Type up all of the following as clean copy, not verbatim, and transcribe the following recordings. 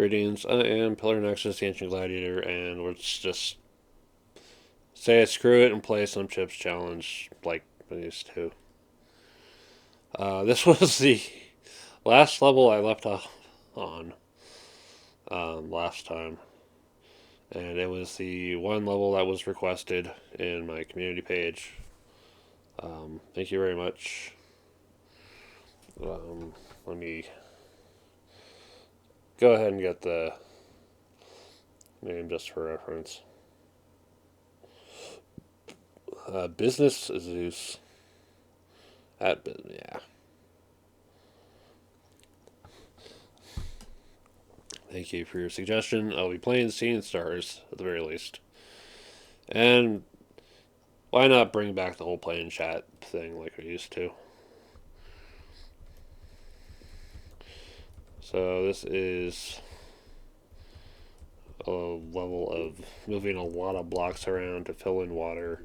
Greetings, I am Pillar Nexus, the Ancient Gladiator, and let's just say screw it and play some Chips Challenge like I used to. This was the last level I left off on last time, and it was the one level that was requested in my community page. Thank you very much. Let me go ahead and get the name just for reference. Business Zeus yeah. Thank you for your suggestion. I'll be playing Seeing Stars at the very least. And why not bring back the whole play and chat thing like we used to? So this is a level of moving a lot of blocks around to fill in water.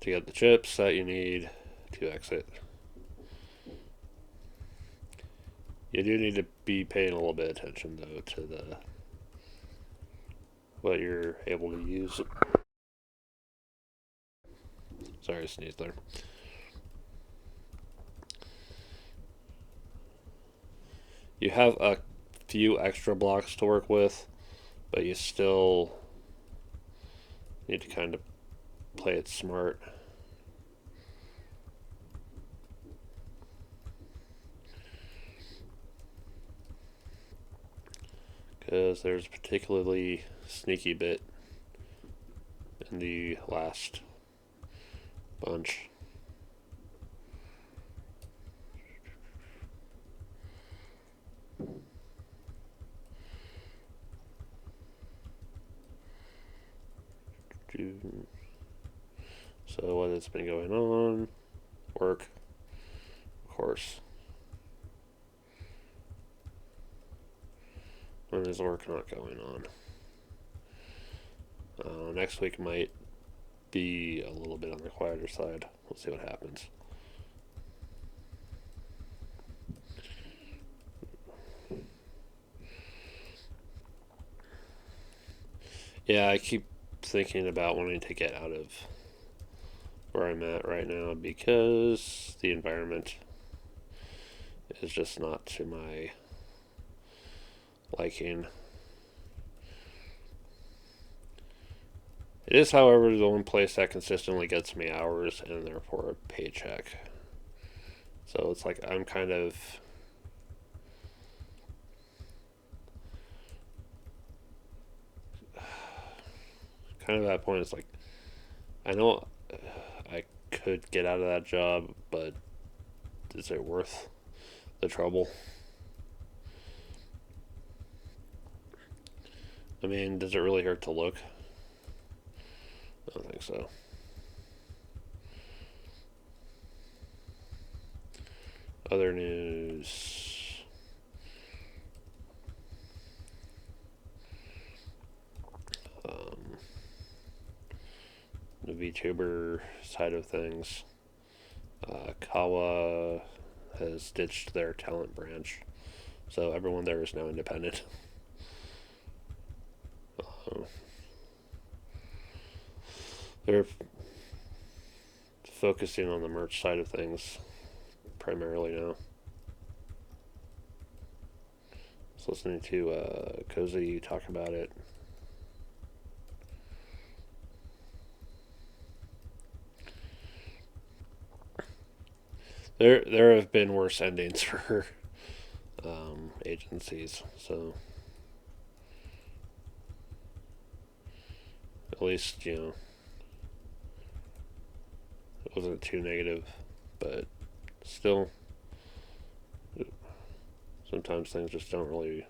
To get the chips that you need to exit. You do need to be paying a little bit of attention though to the what you're able to use. Sorry, sneeze there. You have a few extra blocks to work with, but you still need to kind of play it smart. Because there's a particularly sneaky bit in the last bunch. So what has been going on? Work, of course. When is work not going on? Next week might be a little bit on the quieter side. We'll see what happens. Yeah, I keep thinking about wanting to get out of where I'm at right now because the environment is just not to my liking. It is, however, the one place that consistently gets me hours and therefore a paycheck. So it's like I'm kind of at that point. It's like I know I could get out of that job, but is it worth the trouble? I mean, does it really hurt to look? I don't think so. Other news. The VTuber side of things. Kawa has ditched their talent branch, so everyone there is now independent. They're focusing on the merch side of things primarily now. I was listening to Cozy talk about it. There have been worse endings for agencies, so at least it wasn't too negative, but still, sometimes things just don't really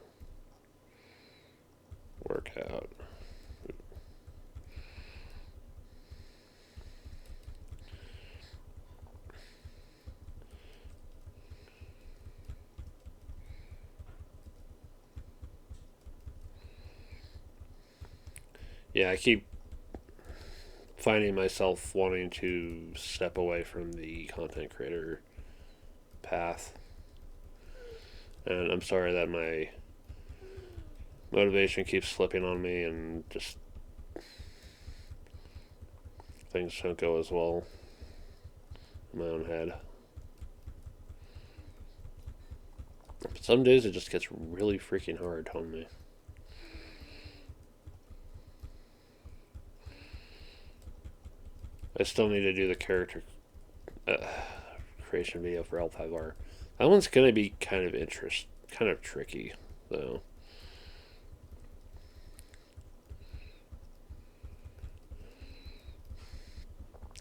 work out. Yeah, I keep finding myself wanting to step away from the content creator path. And I'm sorry that my motivation keeps slipping on me and just things don't go as well in my own head. But some days it just gets really freaking hard on me. I still need to do the character uh, creation video for L5R. That one's gonna be kind of tricky though.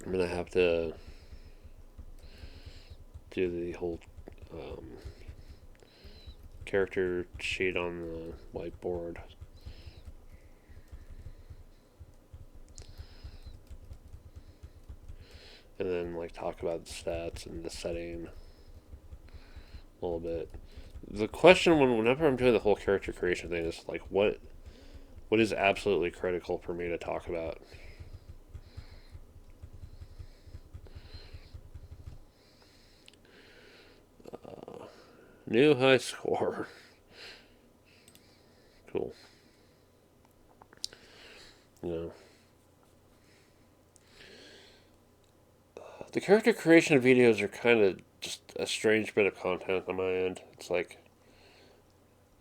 I'm gonna have to do the whole um, character sheet on the whiteboard. And then like talk about the stats and the setting a little bit. The question whenever I'm doing the whole character creation thing is like what is absolutely critical for me to talk about. New high score. Cool. You know, the character creation videos are kind of just a strange bit of content on my end. It's like,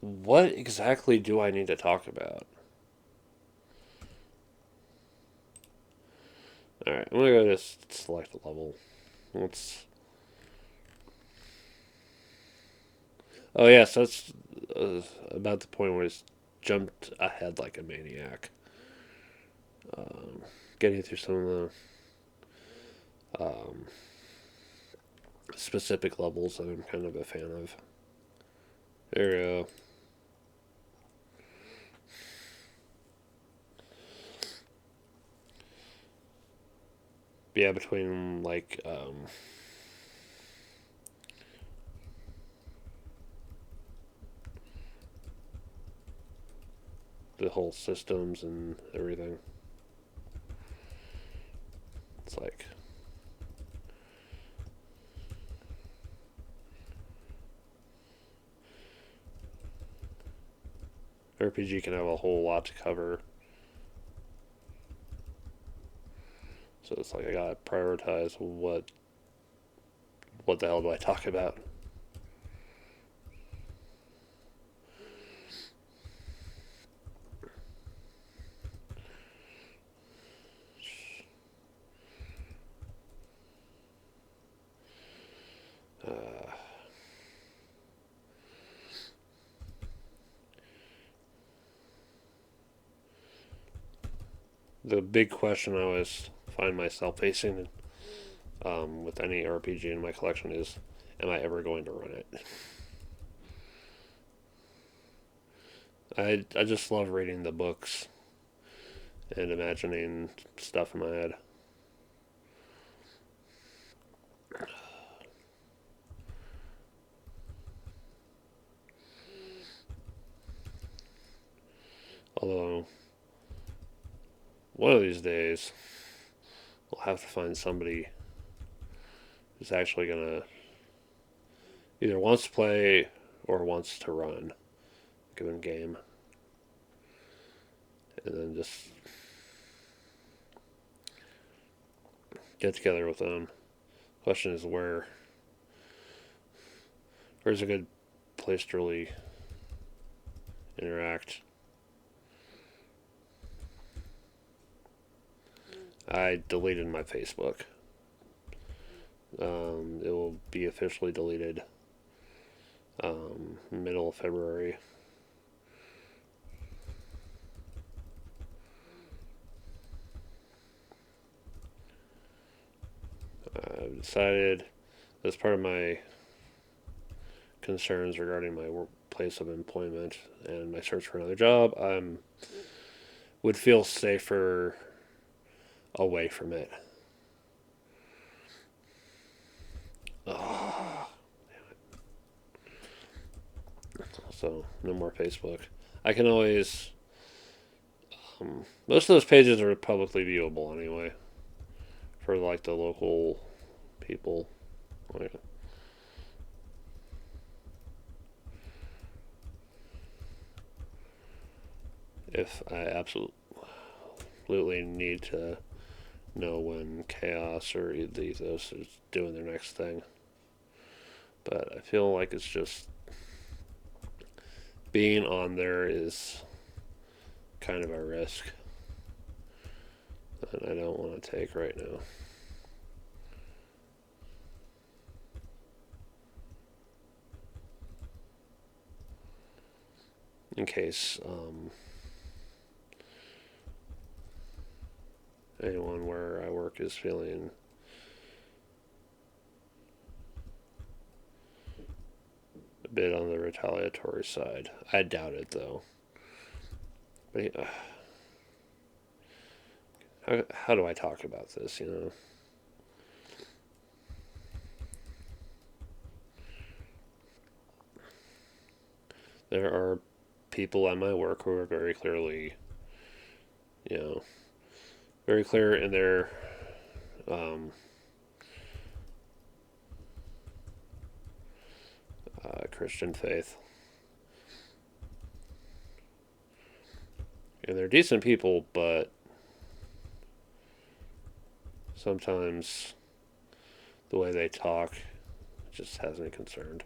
what exactly do I need to talk about? All right, I'm gonna go to select a level. Let's. Oh yes, that's about the point where it's jumped ahead like a maniac. Um, Getting through some of the specific levels that I'm kind of a fan of. There we go. Yeah, between like the whole systems and everything. It's like RPG can have a whole lot to cover. So it's like I gotta prioritize what the hell do I talk about? Uh, the big question I always find myself facing with any RPG in my collection is, am I ever going to run it? I just love reading the books and imagining stuff in my head. Although one of these days we'll have to find somebody who's actually gonna either wants to play or wants to run a given game, and then just get together with them. Question is where's a good place to really interact. I deleted my Facebook. It will be officially deleted middle of February. I've decided, as part of my concerns regarding my place of employment and my search for another job, I would feel safer away from it. Oh, so no more Facebook. I can always. Most of those pages are publicly viewable anyway. for like the local people. Like, if I absolutely need to know when Chaos or the Ethos is doing their next thing. But I feel like it's just being on there is kind of a risk that I don't want to take right now. In case anyone where I work is feeling a bit on the retaliatory side. I doubt it though. But how do I talk about this, you know? There are people at my work who are very clearly, you know, very clear in their um, Christian faith. And they're decent people, but sometimes the way they talk just has me concerned.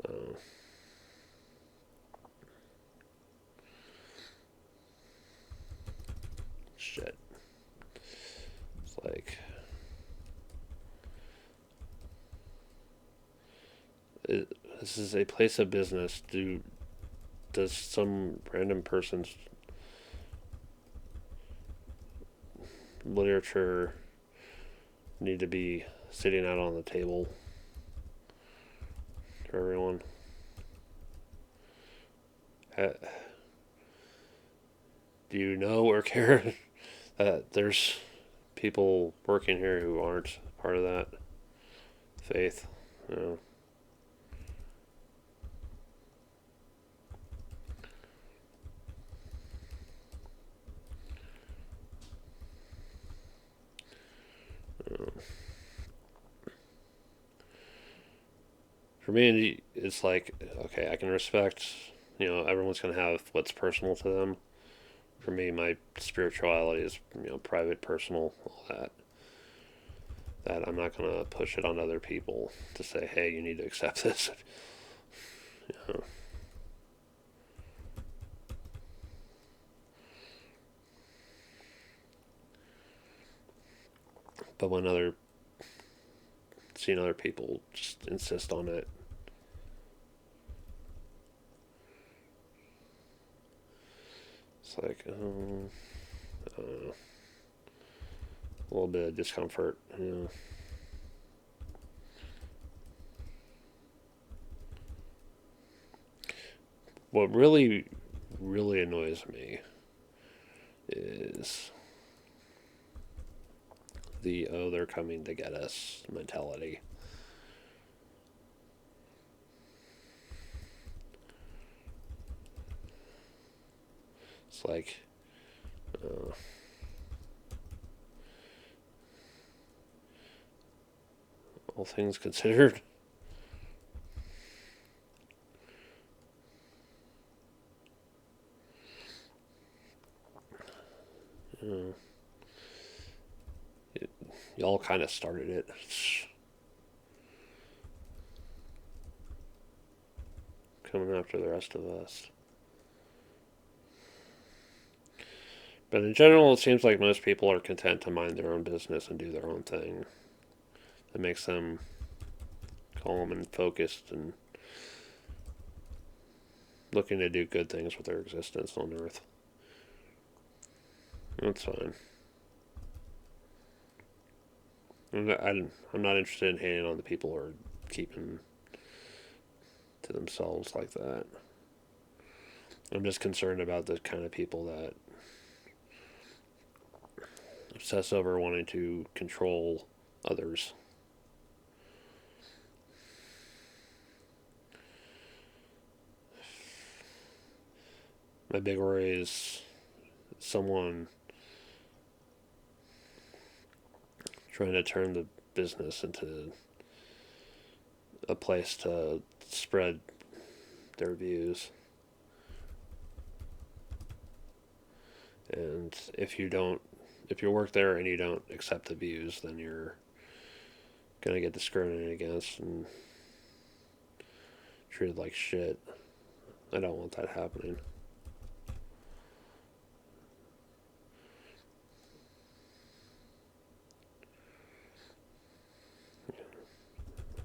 Uh, Shit. It's like, this is a place of business. Does some random person's literature need to be sitting out on the table for everyone? Do you know or care that there's people working here who aren't part of that faith? You know? For me, it's like, okay, I can respect, you know, everyone's going to have what's personal to them. For me, my spirituality is, you know, private, personal, all that. That I'm not going to push it on other people to say, hey, you need to accept this. You know? But when seeing other people just insist on it, it's like, a little bit of discomfort, you know. What really, really annoys me is the oh, they're coming to get us mentality. It's like, uh, all things considered, you know, y'all kind of started it. It's coming after the rest of us. But in general, it seems like most people are content to mind their own business and do their own thing. That makes them calm and focused and looking to do good things with their existence on Earth. That's fine. I'm not interested in hating on the people who are keeping to themselves like that. I'm just concerned about the kind of people that obsess over wanting to control others. My big worry is someone trying to turn the business into a place to spread their views. And if you work there and you don't accept the views, then you're gonna get discriminated against and treated like shit. I don't want that happening.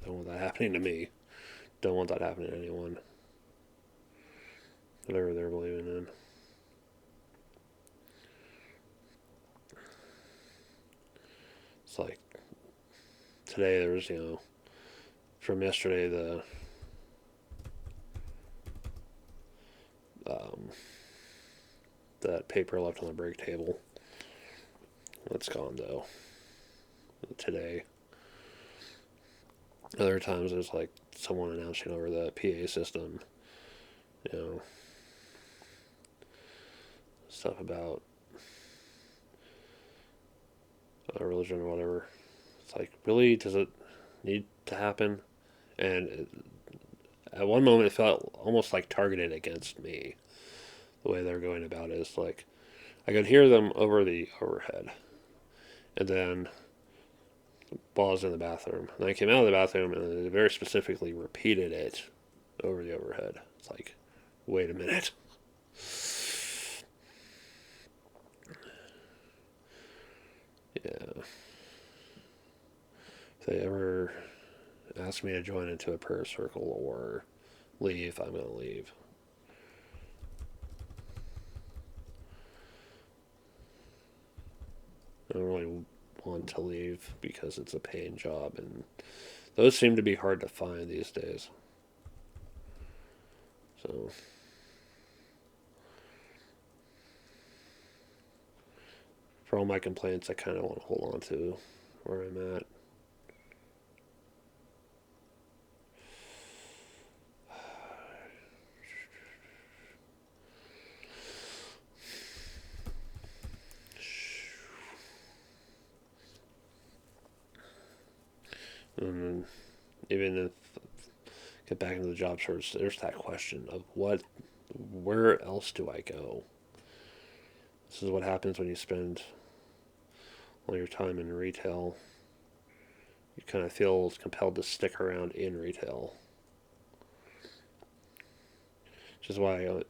I don't want that happening to me. Don't want that happening to anyone. Whatever they're believing in. It's like today there's, from yesterday, um, that paper left on the break table. That's gone though. Today. Other times there's like someone announcing over the PA system, you know, stuff about religion or whatever. It's like, really, does it need to happen? And at one moment, it felt almost like targeted against me. The way they're going about it is like, I could hear them over the overhead, and then while I was in the bathroom, and I came out of the bathroom, and they very specifically repeated it over the overhead. It's like, wait a minute. Yeah. If they ever ask me to join into a prayer circle or leave, I'm going to leave. I don't really want to leave because it's a paying job, and those seem to be hard to find these days. So, for all my complaints, I kind of want to hold on to where I'm at. And even if get back into the job search, there's that question of where else do I go? This is what happens when you spend all your time in retail. You kind of feel compelled to stick around in retail. Which is why,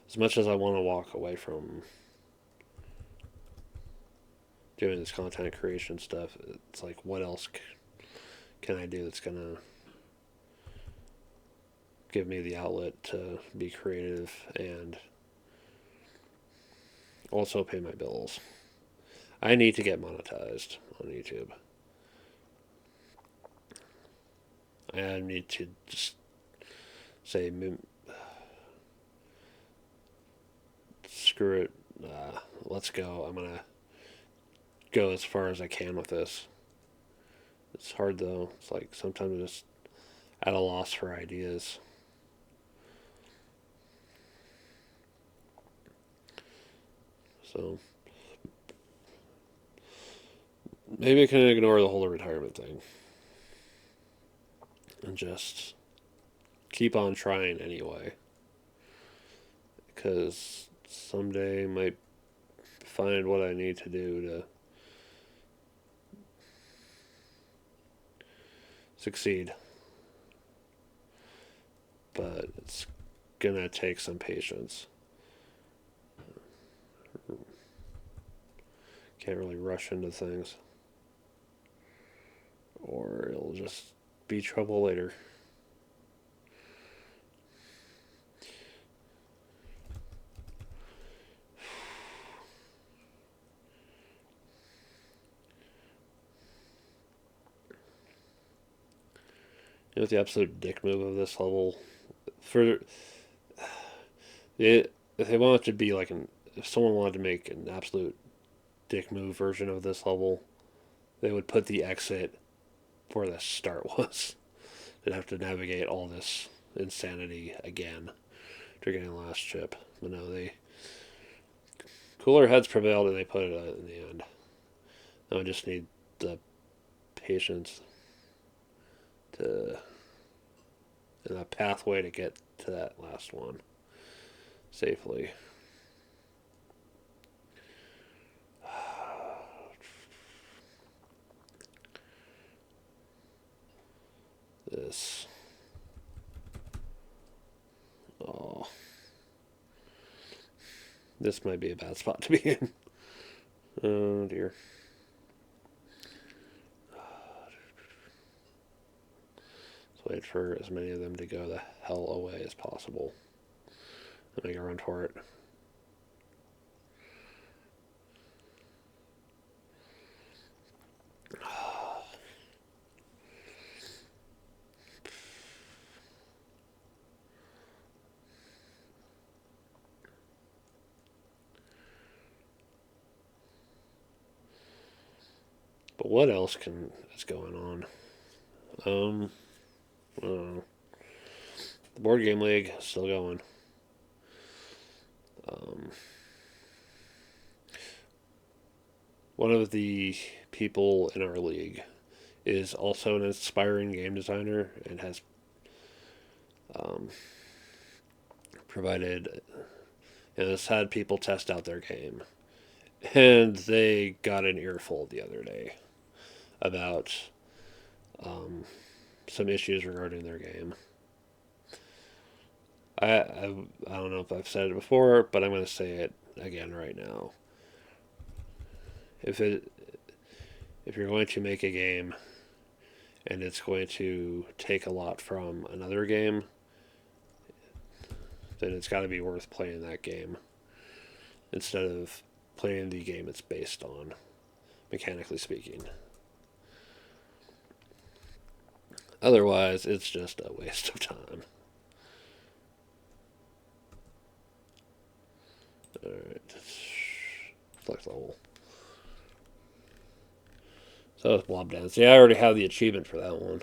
as much as I want to walk away from doing this content creation stuff, it's like, what else can I do that's going to give me the outlet to be creative and also pay my bills? I need to get monetized on YouTube. I need to just say, screw it, let's go. I'm going to go as far as I can with this. It's hard though. It's like sometimes I'm just at a loss for ideas. So maybe I can ignore the whole retirement thing and just keep on trying anyway. Because someday I might find what I need to do to succeed. But it's gonna take some patience. Can't really rush into things, or it'll just be trouble later. You know what the absolute dick move of this level for it, if they wanted to be like if someone wanted to make an absolute dick move version of this level, they would put the exit where the start was. They'd have to navigate all this insanity again. after getting the last chip. But no, cooler heads prevailed and they put it out in the end. Now I just need the patience to and a pathway to get to that last one safely. This. Oh. This might be a bad spot to be in. Oh dear. Let's wait for as many of them to go the hell away as possible. And make a run for it. But what else is going on? I don't know. The board game league is still going. One of the people in our league is also an aspiring game designer and has provided and has had people test out their game. And they got an earful the other day about some issues regarding their game. I don't know if I've said it before, but I'm going to say it again right now. If you're going to make a game and it's going to take a lot from another game, then it's got to be worth playing that game instead of playing the game it's based on, mechanically speaking. Otherwise, it's just a waste of time. Alright. Flex level. So it's Blob Dance. Yeah, I already have the achievement for that one.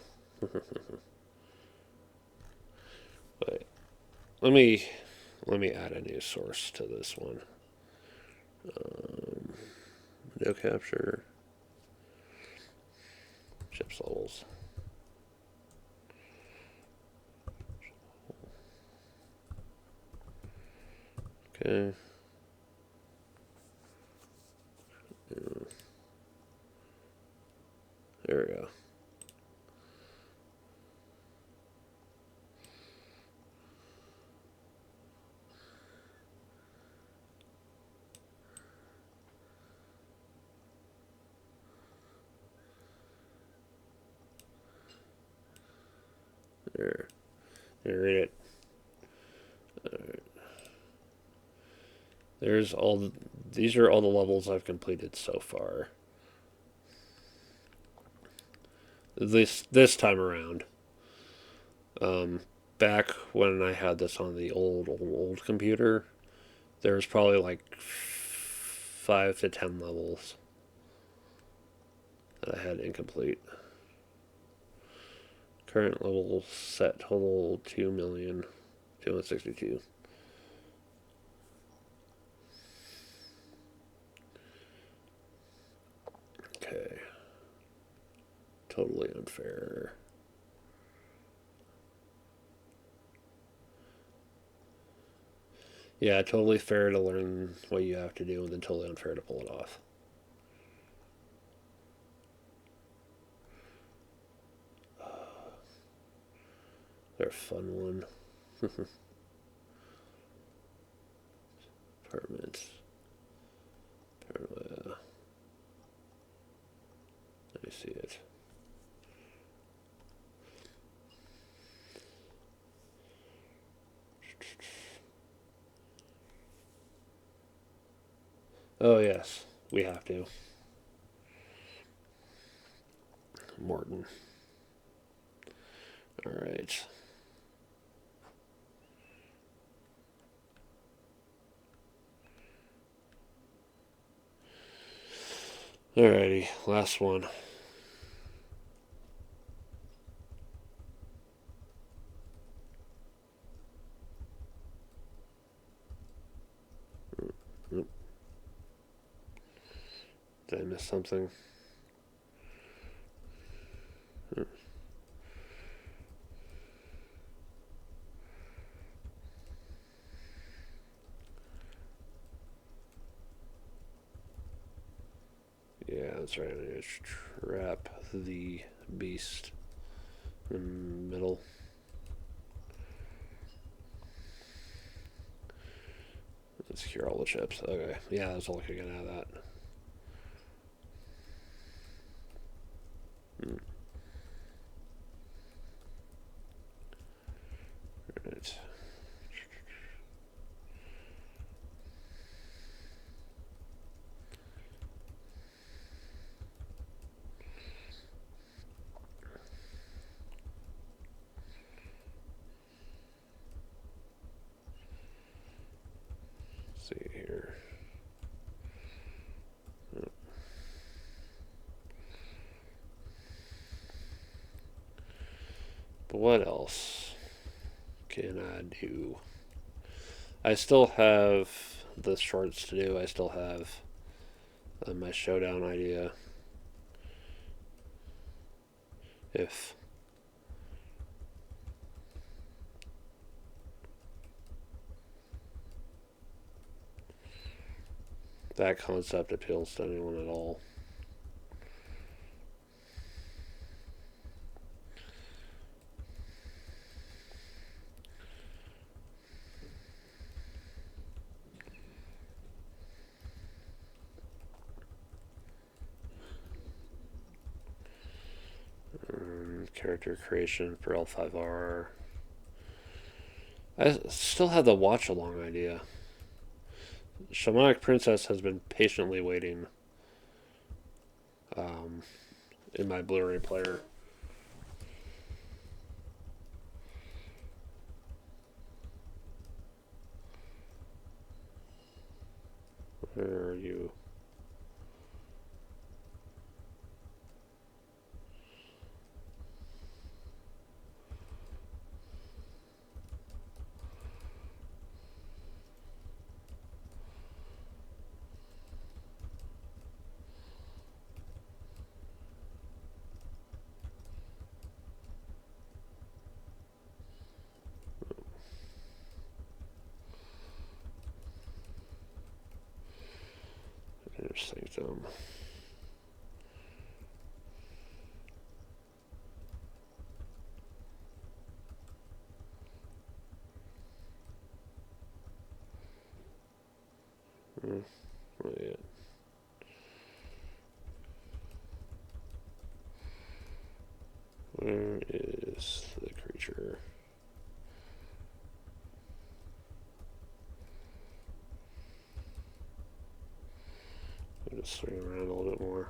Wait. Let me add a new source to this one. No capture. Chips levels. Okay. There we go. There. You read it. Alright. These are all the levels I've completed so far. This time around. Back when I had this on the old computer, there was probably like 5 to 10 levels that I had incomplete. Current level set total 2,262,000. Okay. Totally unfair. Yeah, totally fair to learn what you have to do, and then totally unfair to pull it off. They're a fun one. Apartments. Paranoia. Let me see it. Oh, yes. We have to. Morton. Alright. Alrighty. Last one. Did I miss something? Yeah, that's right. I need to trap the beast in the middle. Secure all the chips. Okay. Yeah, that's all I could get out of that. Right. Let's see here. But what else can I do? I still have the shorts to do. I still have my showdown idea. If that concept appeals to anyone at all. Character creation for L5R. I still have the watch along idea. Shamanic Princess has been patiently waiting um, in my Blu-ray player. Where are you? Interesting. Not yet. Where is the creature? I'm just swing around a little bit more.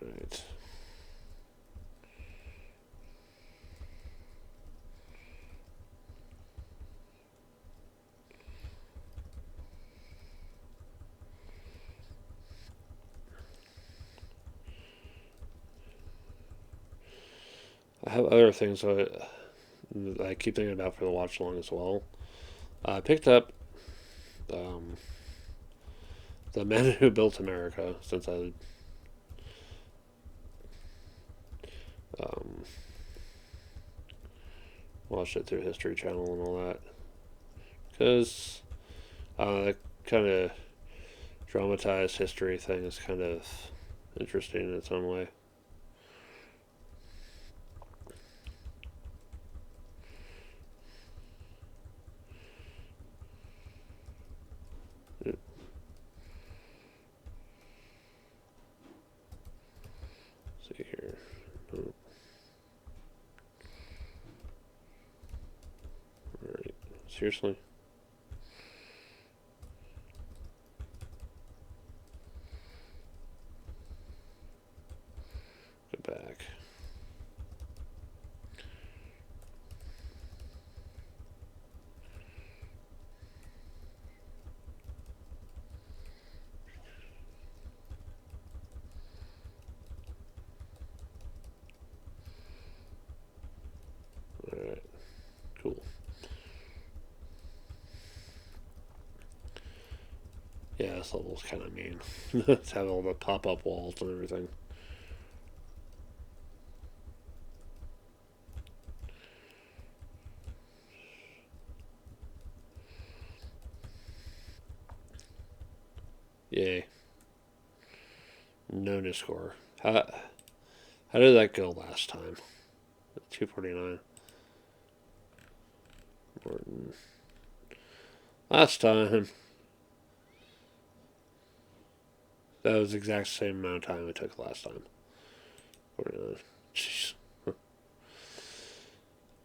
Right. I have other things that I keep thinking about for the watch along as well. I picked up um, The Men Who Built America since I um, watched it through History Channel and all that. Because that kind of dramatized history thing is kind of interesting in its own way. Let's see here. Oh, alright. Seriously? Go back. Yeah, this level's kind of mean. It's have all the pop-up walls and everything. Yay. No new score. How did that go last time? 249. Morton. Last time, that was the exact same amount of time it took last time. 49. Jeez.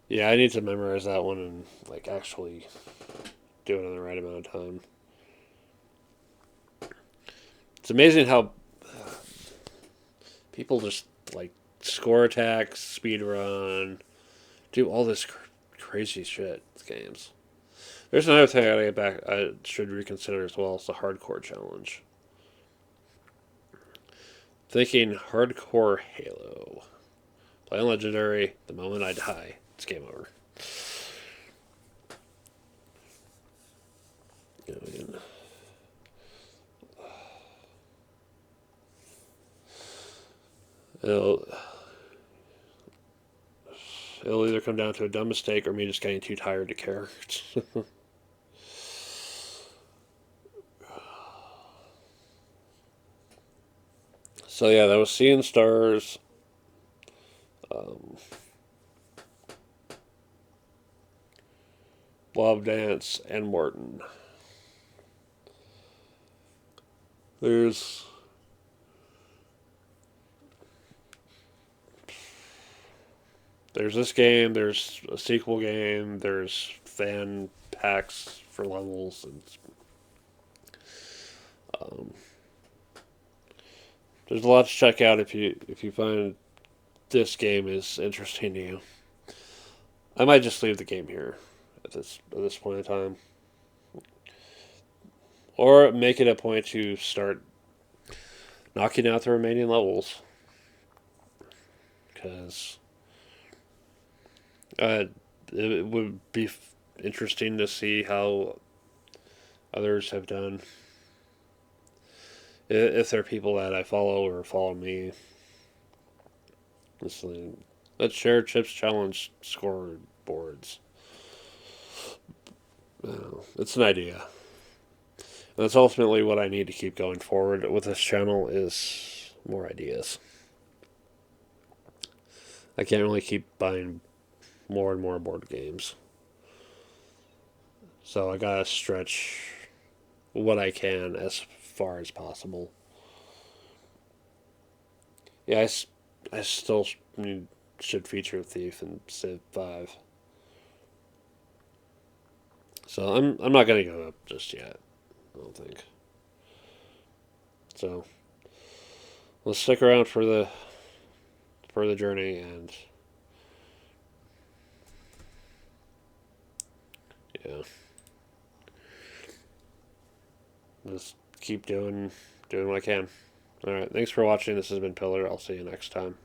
Yeah, I need to memorize that one and like actually do it in the right amount of time. It's amazing how people just like score attacks, speed run, do all this crazy shit with games. There's another thing I gotta get back. I should reconsider as well. It's the hardcore challenge. Thinking hardcore Halo. Play on legendary. The moment I die, it's game over. It'll, it'll either come down to a dumb mistake or me just getting too tired to care. So yeah, that was Seeing Stars. Um, Love Dance and Morton. There's this game. There's a sequel game. There's fan packs for levels, and um, there's a lot to check out if you find this game is interesting to you. I might just leave the game here at this point in time, or make it a point to start knocking out the remaining levels, because uh, it would be interesting to see how others have done. If there are people that I follow or follow me, let's share Chips Challenge scoreboards. It's an idea. And that's ultimately what I need to keep going forward with this channel is more ideas. I can't really keep buying more and more board games. So I gotta stretch what I can as far as possible. Yeah, I still should feature Thief and Civ 5. So I'm not gonna go up just yet. I don't think. So let's stick around for the journey and yeah, just keep doing what I can. All right, thanks for watching. This has been Pillar. I'll see you next time.